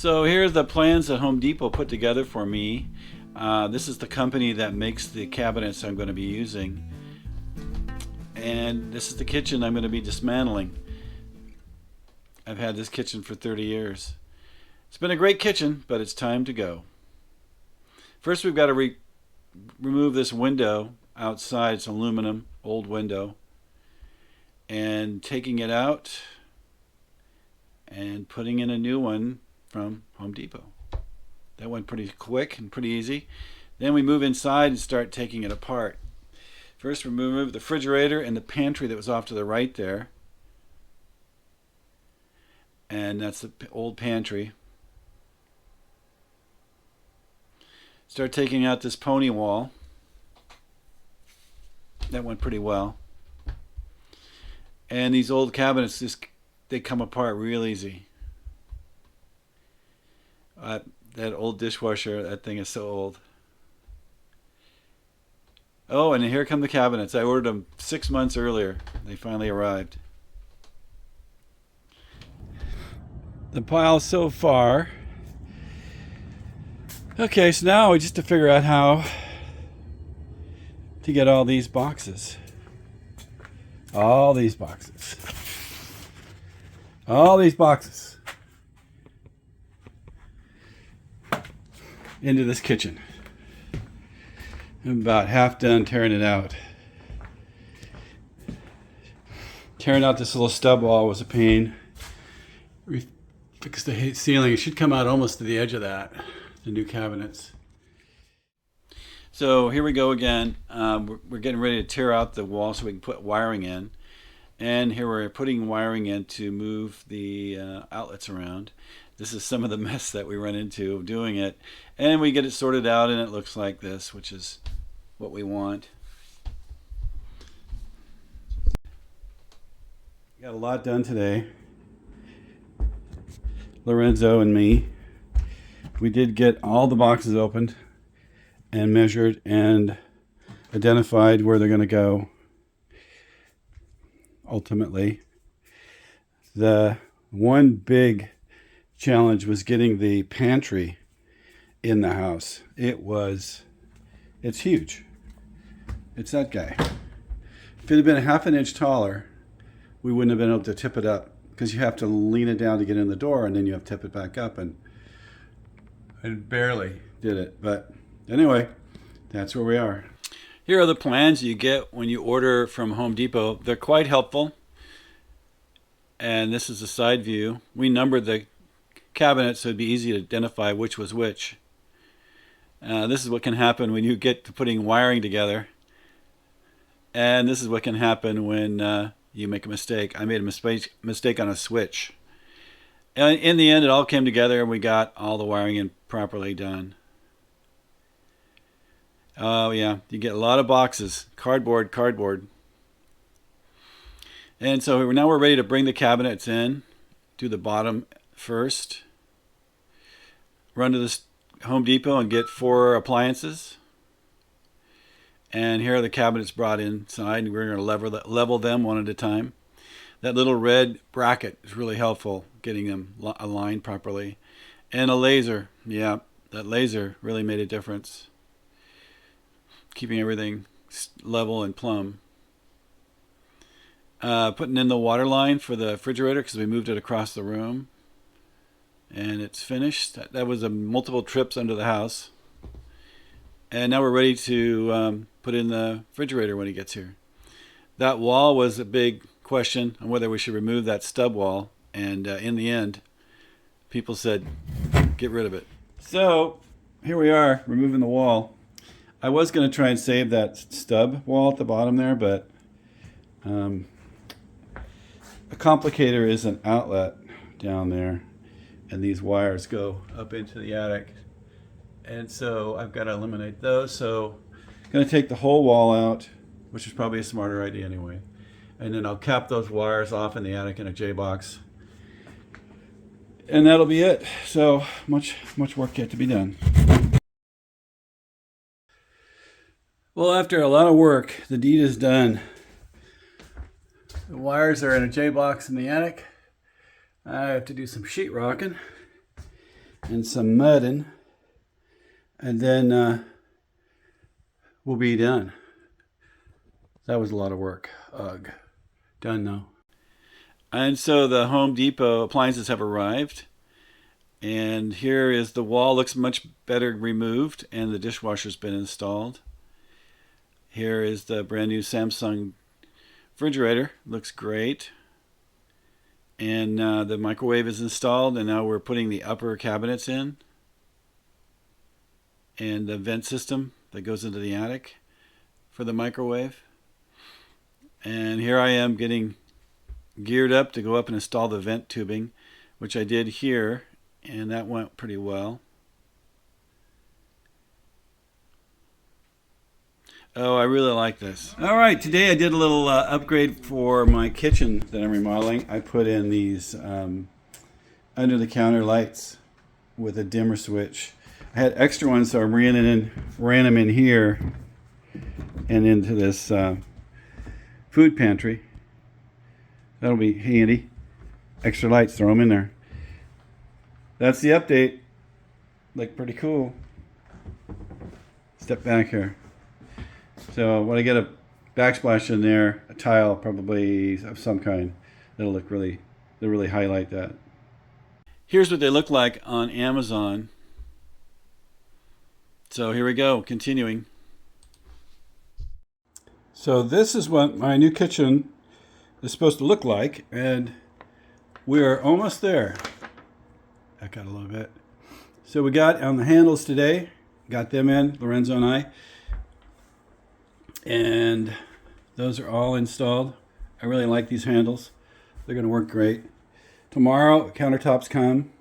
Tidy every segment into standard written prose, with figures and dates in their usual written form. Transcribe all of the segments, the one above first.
So here's the plans that Home Depot put together for me. This is the company that makes the cabinets I'm going to be using. And this is the kitchen I'm going to be dismantling. I've had this kitchen for 30 years. It's been a great kitchen, but it's time to go. First we've got to remove this window outside. It's an aluminum, old window. And taking it out and putting in a new one from Home Depot. That went pretty quick and pretty easy. Then we move inside and start taking it apart. First we remove the refrigerator and the pantry that was off to the right there. And that's the old pantry. Start taking out this pony wall. That went pretty well. And these old cabinets, they come apart real easy. That old dishwasher, that thing is so old. Oh, and here come the cabinets. I ordered them 6 months earlier. They finally arrived. The pile so far. Okay, so now we just have to figure out how to get all these boxes. All these boxes. All these boxes into this kitchen. I'm about half done tearing it out. Tearing out this little stub wall was a pain. We fixed the ceiling. It should come out almost to the edge of that, the new cabinets. So here we go again. We're getting ready to tear out the wall so we can put wiring in. And here we're putting wiring in to move the outlets around. This is some of the mess that we run into doing it. And we get it sorted out and it looks like this, which is what we want. Got a lot done today. Lorenzo and me. We did get all the boxes opened and measured and identified where they're going to go. Ultimately, the one big challenge was getting the pantry in the house. It's huge. It's that guy. If it had been a half an inch taller, we wouldn't have been able to tip it up because you have to lean it down to get in the door and then you have to tip it back up, and I barely did it. But anyway, that's where we are. Here are the plans you get when you order from Home Depot. They're quite helpful. And this is the side view. We numbered the cabinets so it'd be easy to identify which was which. This is what can happen when you get to putting wiring together. And this is what can happen when you make a mistake. I made a mistake on a switch. And in the end, it all came together and we got all the wiring in properly done. Oh yeah, you get a lot of boxes, cardboard. And so now we're ready to bring the cabinets in. Do the bottom first. Run to this Home Depot and get 4 appliances. And here are the cabinets brought inside. And we're going to level them one at a time. That little red bracket is really helpful, getting them aligned properly. And a laser. Yeah, that laser really made a difference. Keeping everything level and plumb. Putting in the water line for the refrigerator because we moved it across the room. And it's finished. That was multiple trips under the house. And now we're ready to put in the refrigerator when he gets here. That wall was a big question on whether we should remove that stub wall. And in the end, people said, get rid of it. So here we are, removing the wall. I was going to try and save that stub wall at the bottom there, but a complicator is an outlet down there, and these wires go up into the attic. And so I've got to eliminate those. So I'm going to take the whole wall out, which is probably a smarter idea anyway. And then I'll cap those wires off in the attic in a J-box. And that'll be it. So much work yet to be done. Well, after a lot of work, the deed is done. The wires are in a J-box in the attic. I have to do some sheetrocking. and some mudding, and then we'll be done. That was a lot of work. Ugh. Done now. And so the Home Depot appliances have arrived. And here is the wall, looks much better removed, and the dishwasher's been installed. Here is the brand new Samsung refrigerator, looks great. And the microwave is installed, and now we're putting the upper cabinets in. And the vent system that goes into the attic for the microwave. And here I am getting geared up to go up and install the vent tubing, which I did here, and that went pretty well. Oh, I really like this. All right, today I did a little upgrade for my kitchen that I'm remodeling. I put in these under-the-counter lights with a dimmer switch. I had extra ones, so I ran them in here and into this food pantry. That'll be handy. Extra lights, throw them in there. That's the update. Look pretty cool. Step back here. So when I get a backsplash in there, a tile probably of some kind, they'll really highlight that. Here's what they look like on Amazon. So here we go, continuing. So this is what my new kitchen is supposed to look like, and we are almost there. Back out a little bit. So we got on the handles today, got them in, Lorenzo and I, and those are all installed. I really like these handles. They're going to work great. Tomorrow, countertops come,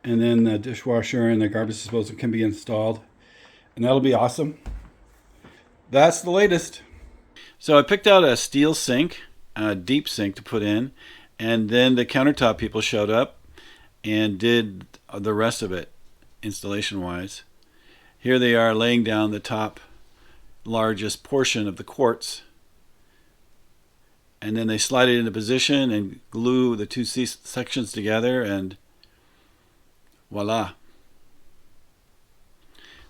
and then the dishwasher and the garbage disposal can be installed, and that'll be awesome. That's the latest. So I picked out a steel sink, a deep sink to put in, and then the countertop people showed up and did the rest of it installation wise. Here they are laying down the top largest portion of the quartz, and then they slide it into position and glue the two sections together, and voila.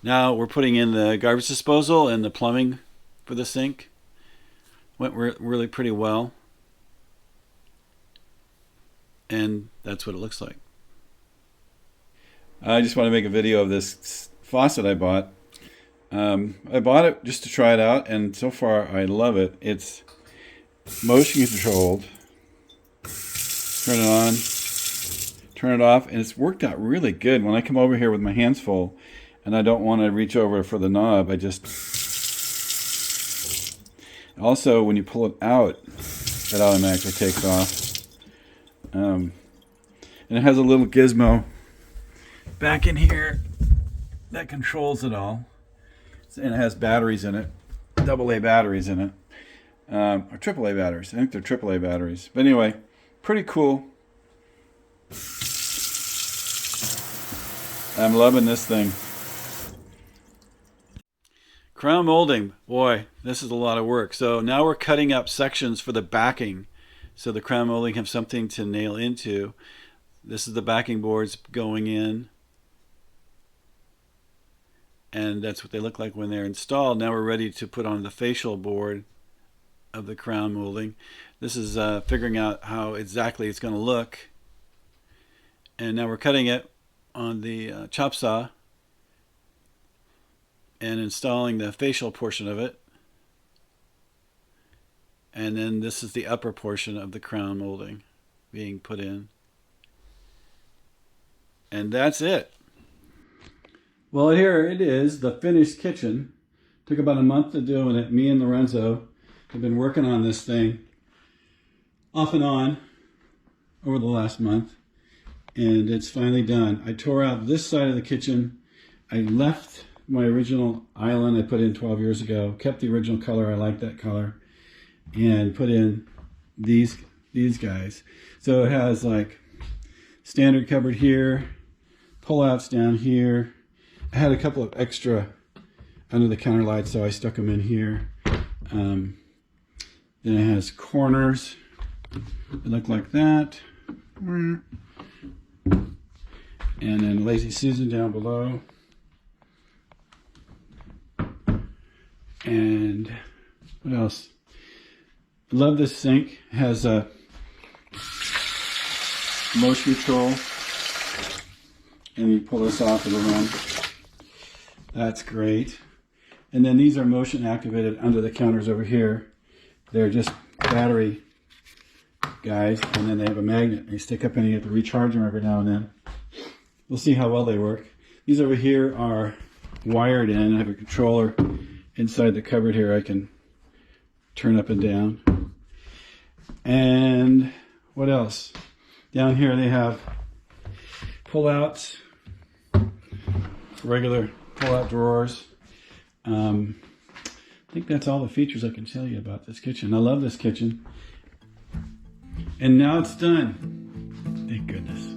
Now we're putting in the garbage disposal and the plumbing for the sink. Went really pretty well, and that's what it looks like. I just want to make a video of this faucet I bought. I bought it just to try it out, and so far I love it. It's motion controlled. Turn it on, turn it off, and it's worked out really good. When I come over here with my hands full and I don't want to reach over for the knob, I just... Also, when you pull it out, it automatically takes off. And it has a little gizmo back in here that controls it all. And it has batteries in it, AA batteries in it, or AAA batteries. I think they're AAA batteries. But anyway, pretty cool. I'm loving this thing. Crown molding, boy, this is a lot of work. So now we're cutting up sections for the backing, so the crown molding have something to nail into. This is the backing boards going in, and that's what they look like when they're installed. Now we're ready to put on the facial board of the crown molding. This is figuring out how exactly it's going to look, and now we're cutting it on the chop saw and installing the facial portion of it. And then this is the upper portion of the crown molding being put in. And that's it. Well, here it is, the finished kitchen. Took about a month to doing it. Me and Lorenzo have been working on this thing off and on over the last month. And it's finally done. I tore out this side of the kitchen. I left my original island I put in 12 years ago, kept the original color, I like that color, and put in these guys. So it has like standard cupboard here, pull-outs down here. I had a couple of extra under the counter lights, so I stuck them in here. Then it has corners that look like that. And then Lazy Susan down below. And what else? Love this sink. It has a motion control. And you pull this off, it'll run. That's great. And then these are motion activated under the counters over here. They're just battery guys, and then they have a magnet. You stick up and you have to recharge them every now and then. We'll see how well they work. These over here are wired in. I have a controller inside the cupboard here I can turn up and down. And what else? Down here they have pull-outs, regular pull-out drawers. I think that's all the features I can tell you about this kitchen. I love this kitchen. And now it's done. Thank goodness.